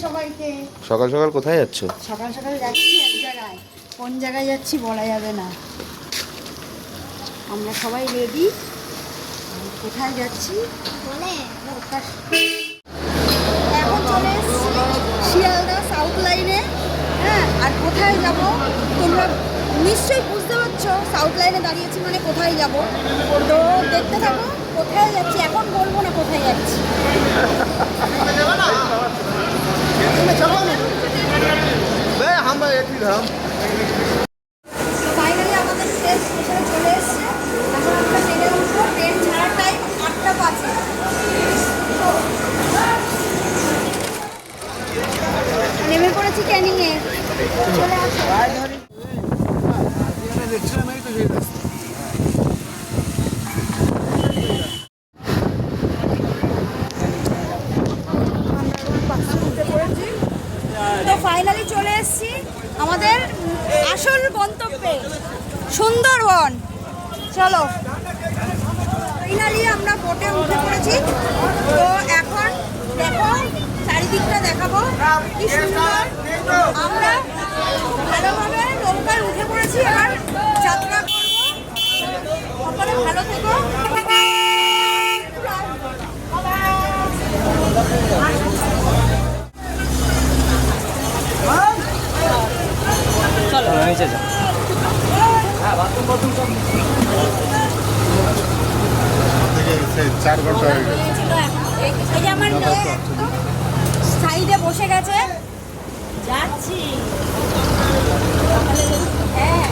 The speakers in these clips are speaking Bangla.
সবাইকে। সকাল সকাল কোথায় যাচ্ছ? সকাল সকাল যাচ্ছি এক জায়গায়, কোন জায়গায় যাচ্ছি বলা যাবে না। আমরা সবাই রেডি, কোথায় যাচ্ছি বলে এখন চলে এসেছি শিয়ালদা সাউথ লাইনে। হ্যাঁ, আর কোথায় যাব তোমরা নিশ্চয়ই বুঝতে পারছো, সাউথ লাইনে দাঁড়িয়েছি মানে কোথায় যাব। তো দেখতে থাকো কোথায় যাচ্ছি, এখন বলবো না কোথায় যাচ্ছি। ফাইনালি আমাদের ট্রেন স্টেশনে চলে এসেছে। এখন আমরা ট্রেনে উঠবো, ট্রেন ছাড়ার টাইম 8:05। নেমে পড়েছি ক্যানিংয়ে, চলে আসো। তো ফাইনালি চলে এসেছি আমাদের আসল গন্তব্যে, সুন্দরবন। চলো, ফাইনালি আমরা বোটে উঠে পড়েছি। তো এখন দেখো চারিদিকটা দেখাবো কি সুন্দর। আমরা ভালোভাবে নৌকায় উঠে পড়েছি, এবার যাত্রা করবো। সকলে ভালো থেকো। চলো নিচে যাও। হ্যাঁ, বাথরুম সব 4 ঘন্টা হয়ে গেছে। এই যে আমার মেয়ে সাইডে বসে গেছে, যাচ্ছি। হ্যাঁ,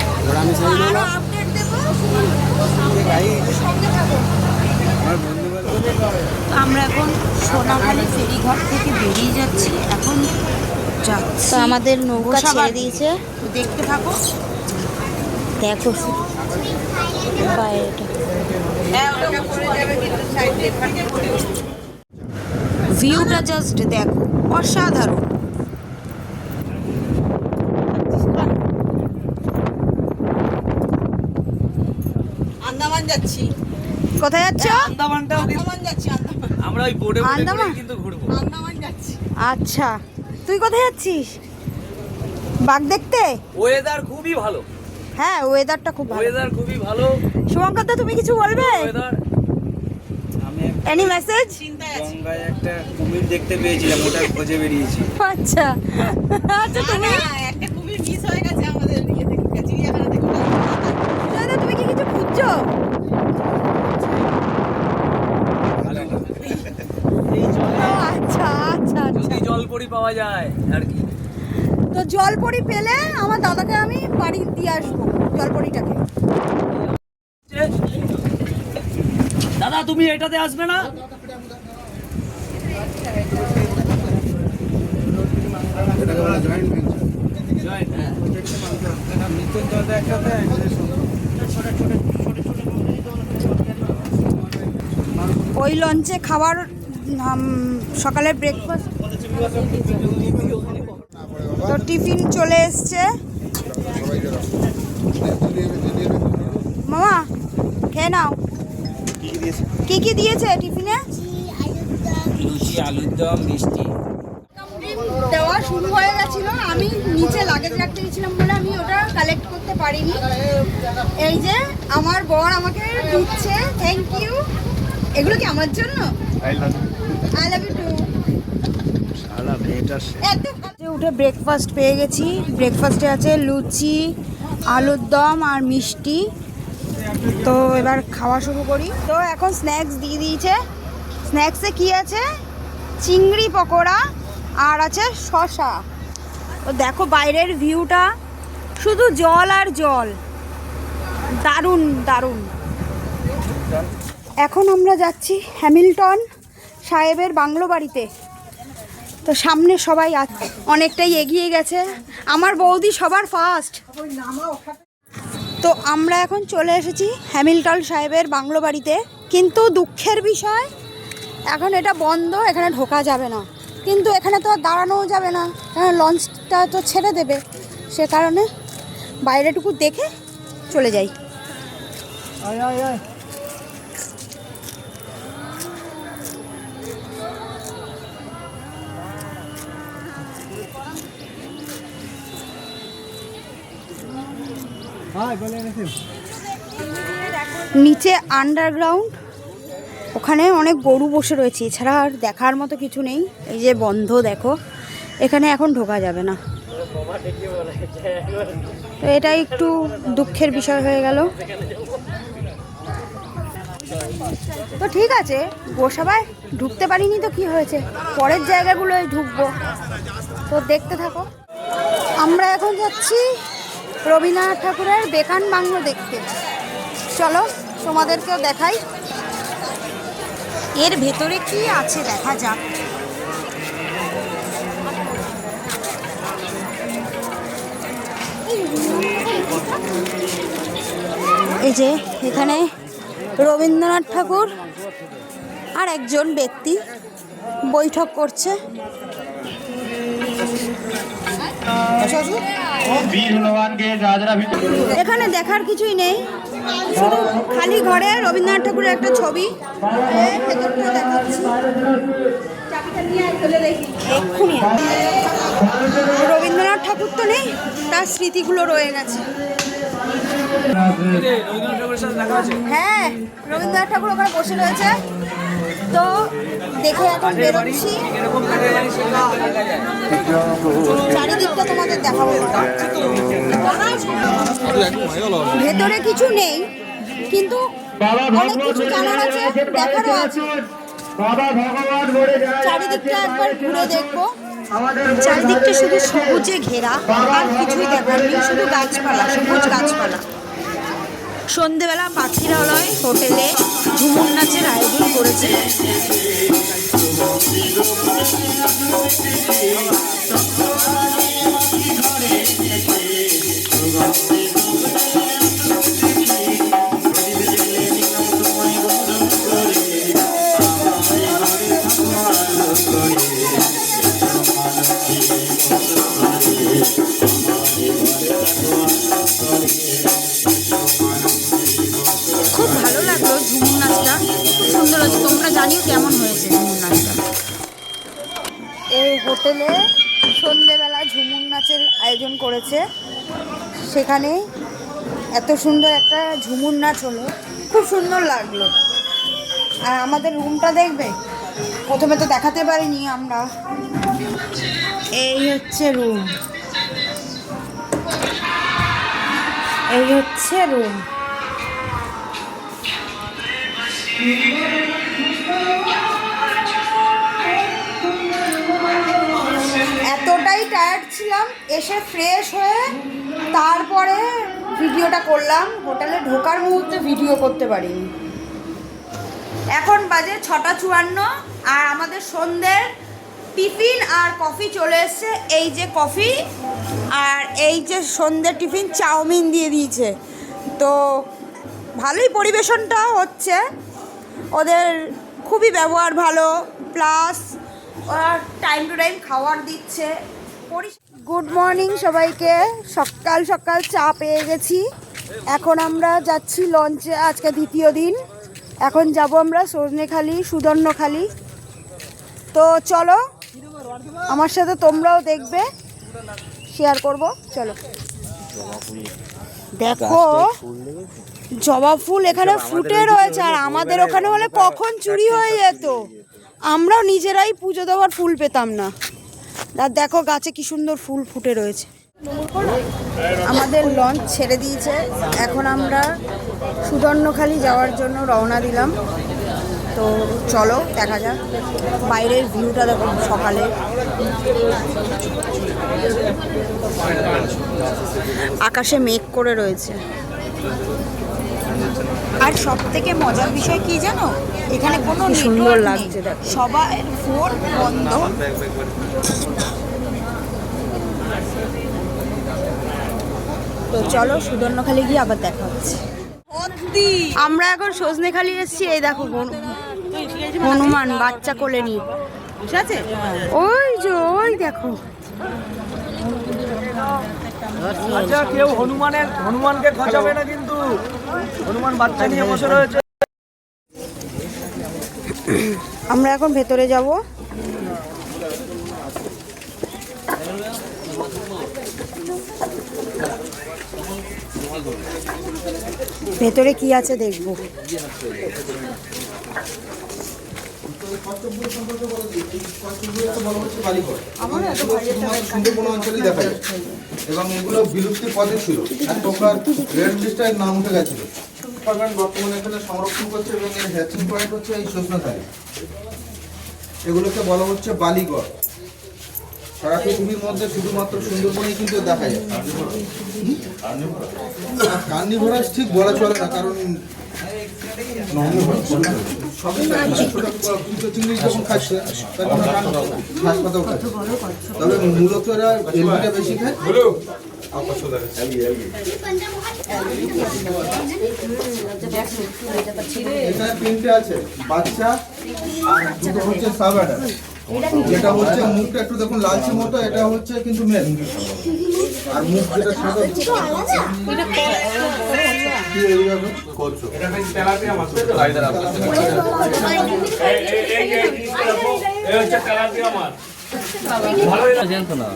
আরো আপডেট দেবো, সঙ্গে থাকো। আমরা এখন সোনাখালী ফেরিঘাট থেকে বেরিয়ে যাচ্ছি। এখন তো আমাদের নৌকা ছেড়ে দিয়েছে, দেখতে থাকো। দেখো বাইরেটা। ভিউটা জাস্ট দেখো, অসাধারণ। আন্দামান যাচ্ছি। কোথায় যাচ্ছ? আন্দামান যাচ্ছি। আমরা ওই বোর্ডে আন্দামান? কিন্তু ঘুরবো। আন্দামান যাচ্ছি। আচ্ছা, তুই কোথায় যাচ্ছিস? বাঘ দেখতে? ওয়েদার খুবই ভালো, হ্যাঁ, ওয়েদারটা খুব ভালো। ওয়েদার খুবই ভালো। শুভঙ্কর দা, তুমি কিছু বলবে? ওয়েদার আমি এনি মেসেজ? গঙ্গায় একটা কুমির দেখতে পেয়েছিলাম, ওটার খোঁজে বেরিয়েছি। আচ্ছা আচ্ছা, তুমি একটা কুমির মিস হয়ে গেছে আমাদের ইয়ে থেকে, চিড়িয়াখানা থেকে। দাদা, তুমি কি কিছু খুঁজছো? এই জলে ও, আচ্ছা আচ্ছা আচ্ছা। যদি জলপরি পাওয়া যায় আর কি। তো জলপরি পেলে আমার দাদাকে আমি বাড়ি দিয়ে আসবো, জলপরিটাকে। দাদা, তুমি এটাতে আসবে না? ওই লঞ্চে খাবার, সকালের ব্রেকফাস্ট, তো টিফিন চলে এসছে। মামা, খেয়ে নাও। কি কি দিয়েছে টিফিনে? লুচি, আলুর দম, মিষ্টি। দেওয়া শুরু হয়ে গেছিল, আমি নিচে লাগেজ রাখতে গেছিলাম বলে আমি ওটা কালেক্ট করতে পারিনি। এই যে আমার বর আমাকে দিচ্ছে, থ্যাংক ইউ। এগুলো কি আমার জন্য? I love you too. উঠে ব্রেকফাস্ট পেয়ে গেছি। ব্রেকফাস্টে আছে লুচি, আলুর দম আর মিষ্টি। তো এবার খাওয়া শুরু করি। তো এখন স্ন্যাক্স দিয়ে দিয়েছে। স্ন্যাক্সে কি আছে? চিংড়ি পকোড়া আর আছে শসা। তো দেখো বাইরের ভিউটা, শুধু জল আর জল, দারুণ দারুণ। এখন আমরা যাচ্ছি হ্যামিল্টন সাহেবের বাংলো বাড়িতে। তো সামনে সবাই অনেকটাই এগিয়ে গেছে, আমার বৌদি সবার ফার্স্ট। তো আমরা এখন চলে এসেছি হ্যামিল্টন সাহেবের বাংলো বাড়িতে, কিন্তু দুঃখের বিষয় এখন এটা বন্ধ, এখানে ঢোকা যাবে না। কিন্তু এখানে তো আর দাঁড়ানোও যাবে না, কারণ লঞ্চটা তো ছেড়ে দেবে। সে কারণে বাইরেটুকু দেখে চলে যাই। নিচে আন্ডারগ্রাউন্ড, ওখানে অনেক গরু বসে রয়েছে, এছাড়া আর দেখার মতো কিছু নেই। এই যে বন্ধ, দেখো এখানে এখন ঢোকা যাবে না। তো এটা একটু দুঃখের বিষয় হয়ে গেল। তো ঠিক আছে, গোসাবায় ঢুকতে পারিনি তো কি হয়েছে, পরের জায়গাগুলোয় ঢুকবো। তো দেখতে থাকো। আমরা এখন যাচ্ছি রবীন্দ্রনাথ ঠাকুরের বেকান বাংলো দেখতে। চলো তোমাদেরকেও দেখাই। এর ভেতরে কি আছে দেখা যাক। এই যে এখানে রবীন্দ্রনাথ ঠাকুর আর একজন ব্যক্তি বৈঠক করছে। এখানে দেখার কিছুই নেই, শুধু খালি ঘরে রবীন্দ্রনাথ ঠাকুরের একটা ছবি। ভেতরটা দেখাচ্ছি, চাবিটা নিয়ে আয়, খুলে দেখি এক্ষুনি। রবীন্দ্রনাথ ঠাকুর তো নেই, তার স্মৃতিগুলো রয়ে গেছে। হ্যাঁ, রবীন্দ্রনাথ ঠাকুর ওখানে বসে রয়েছে। তো দেখে এখন বেরোচ্ছি, চারিদিকটা তোমাদের দেখাবো। ভেতরে কিছু নেই, কিন্তু অনেক কিছু জানার আছে, দেখারও আছে। চারিদিকটা একবার ঘুরে দেখবো। চারিদিকটা শুধু সবুজে ঘেরা, আর কিছুই দেখার নেই, শুধু গাছপালা, সবুজ গাছপালা। সন্ধেবেলা পাখিরালয় হোটেলে ঝুমুর নাচের আয়োজন করেছিল। খুব ভালো লাগলো ঝুমুর নাচটা, খুব সুন্দর হয়েছে। তোমরা জানিও কেমন হয়েছে ঝুমুর নাচটা। এই হোটেলে সন্ধেবেলা ঝুমুর নাচের আয়োজন করেছে, সেখানে এত সুন্দর একটা ঝুমুর নাচ হলো, খুব সুন্দর লাগলো। আর আমাদের রুমটা দেখবে, প্রথমে তো দেখাতে পারিনি আমরা। এই হচ্ছে রুম, এই হচ্ছে রুম। এতটাই টায়ার্ড ছিলাম, এসে ফ্রেশ হয়ে তারপরে ভিডিওটা করলাম। হোটেলে ঢোকার মুহূর্তে ভিডিও করতে পারিনি। এখন বাজে 6:54, আর আমাদের সন্ধ্যের টিফিন আর কফি চলে এসছে। এই যে কফি, আর এই যে সন্ধ্যের টিফিন, চাউমিন দিয়ে দিয়েছে। তো ভালোই পরিবেশনটা হচ্ছে, ওদের খুবই ব্যবহার ভালো, প্লাস ওরা টাইম টু টাইম খাবার দিচ্ছে। গুড মর্নিং সবাইকে, সকাল সকাল চা পেয়ে গেছি। এখন আমরা যাচ্ছি লঞ্চে, আজকে দ্বিতীয় দিন। এখন যাব আমরা সজনেখালি, সুদর্ণখালি। তো চলো আমার সাথে, তোমরাও দেখবে, শেয়ার করব। চলো। দেখো জবা ফুল এখানে ফুটে রয়েছে, আর আমাদের ওখানে হলে কখন চুরি হয়ে যেত, আমরাও নিজেরাই পুজো দেওয়ার ফুল পেতাম না। আর দেখো গাছে কি সুন্দর ফুল ফুটে রয়েছে। আমাদের লঞ্চ ছেড়ে দিয়েছে, এখন আমরা সুদর্ণখালি যাওয়ার জন্য রওনা দিলাম। তো চলো দেখা যাক, বাইরের ভিউটা দেখো সকালে। আকাশে মেঘ করে রয়েছে। আর সব থেকে মজার বিষয় কি জানো, এখানে কোনো সুন্দর নেটওয়ার্ক লাগছে নেই, দেখো। সবার ফোন বন্ধ। তো চলো সুদর্ণখালি গিয়ে আবার দেখা হচ্ছে। আমরা এখন সজনেখালি এসেছি। এই দেখো হনুমান বাচ্চা কোলে নিয়ে, ঠিক আছে? ওই যে ওই দেখো, আচ্ছা কেউ হনুমানকে খোঁজাবে না, কিন্তু হনুমান বাচ্চা নিয়ে বসে রয়েছে। আমরা এখন ভেতরে যাব। ভেতরে কি আছে দেখবো। সুন্দরবন অঞ্চলে দেখা যায় এবং এগুলো বিলুপ্তির পথে ছিল। এক প্রকার রেড লিস্টের নাম উঠে গেছিল। ডিপার্টমেন্ট বর্তমানে এখানে সংরক্ষণ করছে এবং এর হ্যাচিং পয়েন্ট হচ্ছে এই সজনাখালী। এগুলোকে বলা হচ্ছে বালিগড়। সারা পৃথিবীর মধ্যে শুধুমাত্র সুন্দরবনেই কিন্তু দেখা যায়। কার্নিভোরাস ঠিক বলা চলে না, কারণ চিংড়ি যখন খাচ্ছে তখন ঘাস পাতাও খাচ্ছে, তবে মূলত এরা এলবিটা বেশি খায়। এখানে তিনটে আছে, বাচ্চা আর দুটো হচ্ছে সাবাডা। যেটা হচ্ছে মুখটা একটু দেখুন লালচে মতো, এটা হচ্ছে কিন্তু মেল। আর মুখ যেটা সাদা জানতো না।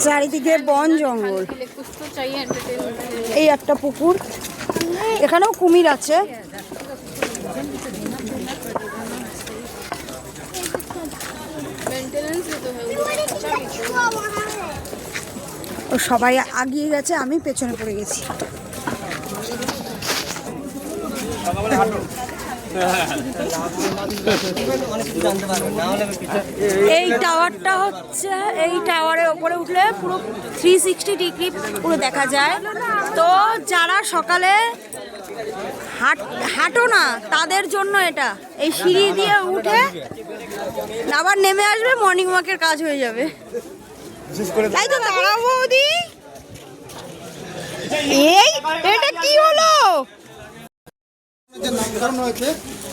চারিদিকে বন জঙ্গল, এই একটা পুকুর, এখানেও কুমির আছে। ও সবাই আগিয়ে গেছে, আমি পেছনে পড়ে গেছি। এই টাওয়ারটা হচ্ছে, এই টাওয়ারের ওপরে উঠলে পুরো 360 ডিগ্রি পুরো দেখা যায়। তো যারা সকালে হাঁটো না তাদের জন্য এটা, এই সিঁড়ি দিয়ে উঠে আবার নেমে আসবে, মর্নিং ওয়াকের কাজ হয়ে যাবে। তাই তো দাঁড়াও বৌদি, এই এটা কি হলো? যে নামকরণ হয়েছে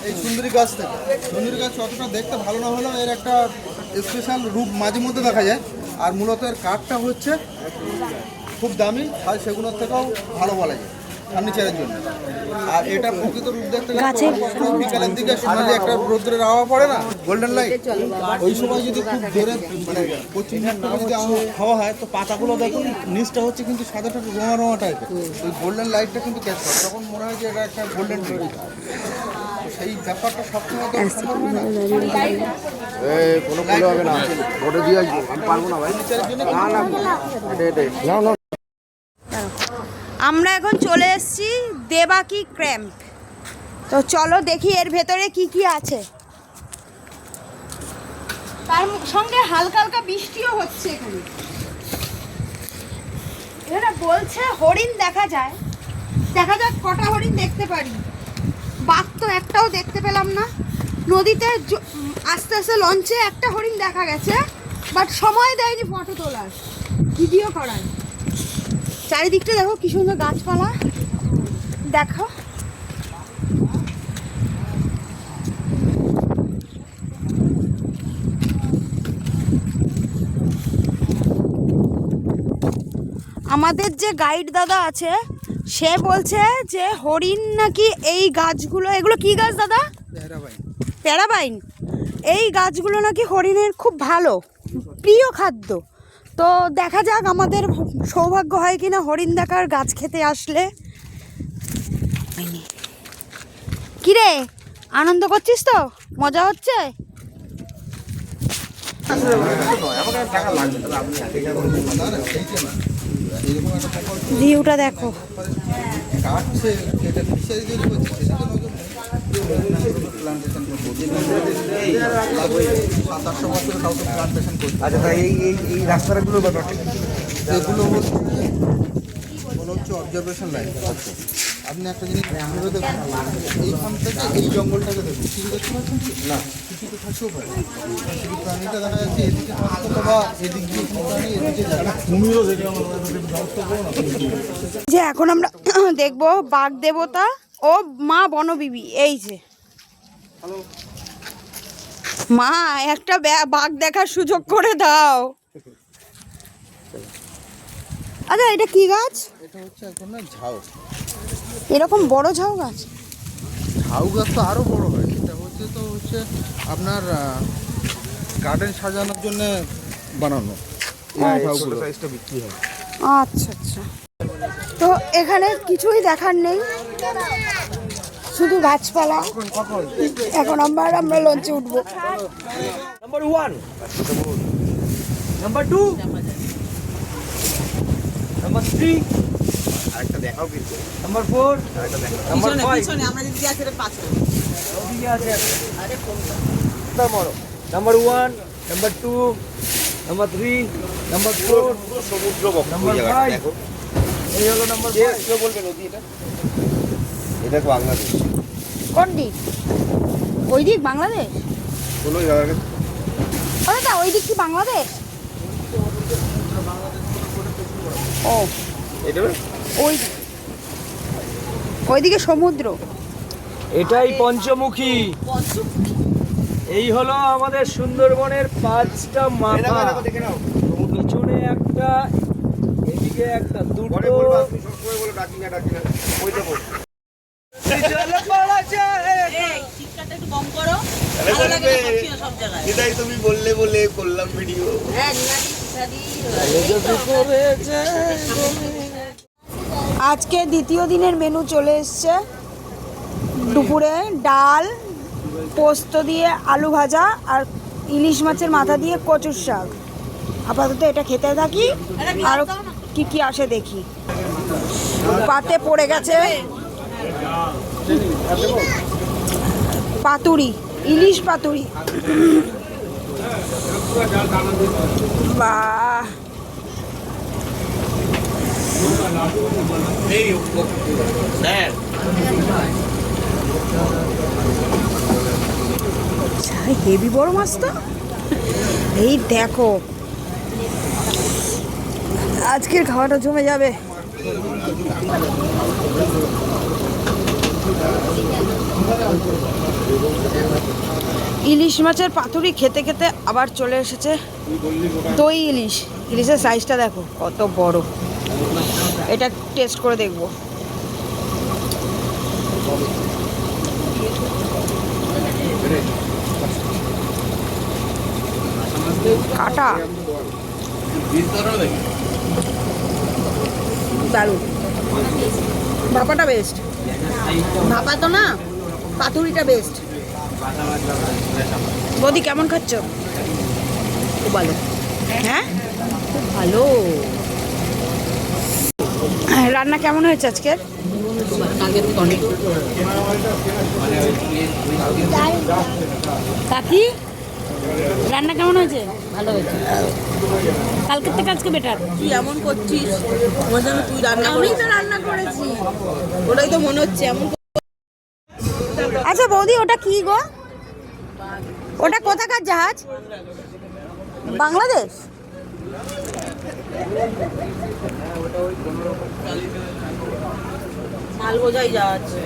এই সুন্দরী গাছ থেকে। সুন্দরী গাছ অতটা দেখতে ভালো না হলেও এর একটা স্পেশাল রূপ মাঝে মধ্যে দেখা যায়। আর মূলত এর কাঠটা হচ্ছে খুব দামি, আর সেগুলোর থেকেও ভালো বলা যায় ফার্নিচারের জন্য। আর এটা প্রকৃত রূপ দেখতে গেলে বিকালের দিকে সোনালি একটা রোদ্রের হাওয়া পড়ে না, গোল্ডেন লাইট, ওই সময় যদি খুব জোরে মানে পশ্চিম দিক থেকে যদি হাওয়া হয় তো পাতাগুলো দেখুন নিচটা হচ্ছে কিন্তু সাদাটা রোমা রোমা টাইপের, ওই গোল্ডেন লাইটটা কিন্তু ক্যাচ করে, তখন মনে হয় যে এটা একটা গোল্ডেন ট্রি। সেই ব্যাপারটা সবসময় তো সম্ভব হয় না। কোনো ভুল হবে না, ভোটে দিয়ে আসবো, আমি পারবো না ভাই। আমরা এখন চলে এসেছি দেবাকি ক্যাম্প। তো চলো দেখি এর ভেতরে কি কি আছে। তার সঙ্গে হালকা হালকা বৃষ্টিও হচ্ছে এখানে। এখানে বলছে হরিণ দেখা যায়, দেখা যাক কটা হরিণ দেখতে পারি। বাঘ তো একটাও দেখতে পেলাম না। নদীতে আস্তে আস্তে লঞ্চে একটা হরিণ দেখা গেছে, বাট সময় দেয়নি ফটো তোলার, ভিডিও করার। চারিদিকটা দেখো কি সুন্দর গাছপালা, দেখো। আমাদের যে গাইড দাদা আছে সে বলছে যে হরিণ নাকি এই গাছগুলো, এগুলো কি গাছ দাদা? প্যারাবাইন। এই গাছগুলো নাকি হরিণের খুব ভালো প্রিয় খাদ্য। তো দেখা যাক আমাদের সৌভাগ্য হয় কিনা হরিণ দেখার, গাছ খেতে আসলে। কিরে আনন্দ করছিস তো? মজা হচ্ছে? ভিউটা দেখো। কাটছে এটা ফিশারি তৈরি করছে, সেটাকে নজর প্লান্টেশন করছে 700-800 বছরে কাউকে প্লান্টেশন করছে। আচ্ছা তাই এই রাস্তাগুলোর ব্যাপারটা এগুলো হচ্ছে অবজারভেশন লাইন। আপনি একটা জিনিস ভেবে দেখুন, এইখান থেকে এই জঙ্গলটাকে দেখুন, কিছু দেখতে পাচ্ছেন না, কিছু তো থাকতেও পারে। কিছু প্রাণীটা দেখা যাচ্ছে এদিকে থাকতো বা এদিক দিয়ে কোনো প্রাণী এদিকে কুমিরও দেখে যে এখন আমরা দেখবো বাঘ দেবতা ও মা বনবিবি। এই যে মা, একটা বাঘ দেখার সুযোগ করে দাও। আচ্ছা এটা কি গাছ? এটা হচ্ছে এখন না ঝাউ, এরকম বড় ঝাউ গাছ? ঝাউ গাছ তো আরও বড় হয়, এটা হচ্ছে আপনার গার্ডেন সাজানোর জন্য বানানো। ঝাউগুলো সাইজটা বিক্রি হয়। আচ্ছা আচ্ছা, তো এখানে কিছুই দেখার নেই, শুধু গাছপালা। এখন আমরা লঞ্চে উঠবো। নাম্বার 1, নাম্বার 2, নাম্বার 3, আরেকটা দেখাও কিন্তু। নাম্বার 4, নাম্বার 5, আমরা যদি আছে পাঁচটা। ওদিকে আছে নাম্বার 1, নাম্বার 2, নাম্বার 3, নাম্বার 4, সমুদ্র নাম্বার 5, এই হলো নাম্বার 5। কেউ বলবে নদী এটা? এটা বাংলাদেশ। কোন দিক? ওই দিক বাংলাদেশ? কোনো জায়গা ওটা ওই দিক কি বাংলাদেশ? ও এটা ওইদিকে সমুদ্র। এটাই পঞ্চমুখী। এই হলো আমাদের সুন্দরবনের 5টা মাথা। দেখে নাও। পিছনে একটা, এদিকে একটা, দুটো। শীতকালটা একটু কম করো, ভালো লাগে না সবজি সব জায়গায়। এটাই তুমি বললে করলাম ভিডিও। হ্যাঁ, আজকে দ্বিতীয় দিনের মেনু চলে এসছে। দুপুরে ডাল, পোস্ত দিয়ে আলু ভাজা আর ইলিশ মাছের মাথা দিয়ে কচুর শাক। আপাতত এটা খেতে থাকি, আর কি কি আসে দেখি। পাতে পড়ে গেছে পাতুরি, ইলিশ পাতুরি। বাহ, হেভি বড় মাছ তো। এই দেখো, আজকের খাওয়াটা জমে যাবে। ইলিশ মাছের পাতুরি খেতে খেতে আবার চলে এসেছে দই ইলিশ। ইলিশের সাইজটা দেখো কত বড়, এটা টেস্ট করে দেখবো। কাটা দারুণ, ভাপাটা বেস্ট। ভাপা তো না, পাতুরিটা বেস্ট। বৌদি কেমন খাচ্ছ? খুব ভালো। হ্যাঁ, খুব ভালো। রান্না কেমন হয়েছে আজকের? কাকি, রান্না কেমন হয়েছে? ভালো হয়েছে। কালকের থেকে আজকে বেটার। তুই এমন করছিস মনে যেন তুই রান্না আমি তো রান্না করেছি, ওটাই তো মনে হচ্ছে এমন। আচ্ছা বৌদি, ওটা কি গো? ওটা কোথাকার জাহাজ? বাংলাদেশ? মাল বোঝাই যাচ্ছে।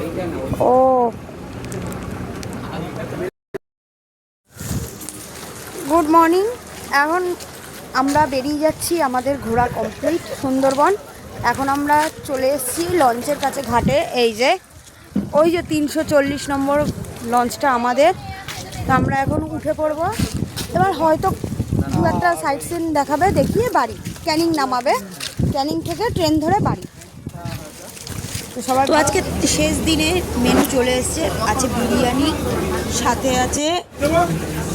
ও, গুড মর্নিং। এখন আমরা বেরিয়ে যাচ্ছি, আমাদের ঘোরা কমপ্লিট সুন্দরবন। এখন আমরা চলে এসেছি লঞ্চের কাছে ঘাটে। এই যে ওই যে 340 নম্বর লঞ্চটা আমাদের। তো আমরা এখন উঠে পড়ব। এবার হয়তো দু একটা সাইট সিন দেখাবে, দেখিয়ে বাড়ি ক্যানিং নামাবে, ক্যানিং থেকে ট্রেন ধরে বাড়ি। তো সবাই, তো আজকে শেষ দিনে মেনু চলে এসছে। আছে বিরিয়ানি, সাথে আছে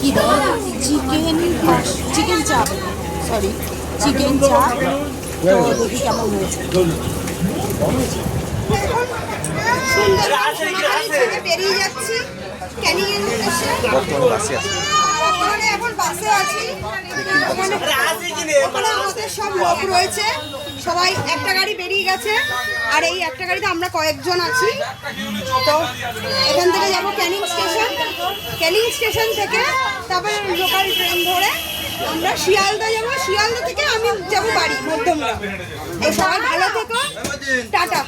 কি চিকেন চাপ, চিকেন চাপ। তো দেখি কেমন হয়েছে। বেরিয়ে যাচ্ছি ক্যানিংয়ের উদ্দেশ্যে। এখন বাসে আছি। ওখানে আমাদের সব লোক রয়েছে, সবাই একটা গাড়ি বেরিয়ে গেছে, আর এই একটা গাড়িতে আমরা কয়েকজন আছি। তো এখান থেকে যাবো ক্যানিং স্টেশন। ক্যানিং স্টেশন থেকে তারপরে লোকাল ট্রেন ধরে আমরা শিয়ালদা যাবো। শিয়ালদা থেকে আমি যাবো বাড়ি মধ্যমগ্রাম। এই সবাই ভালো থেকো, টাটা।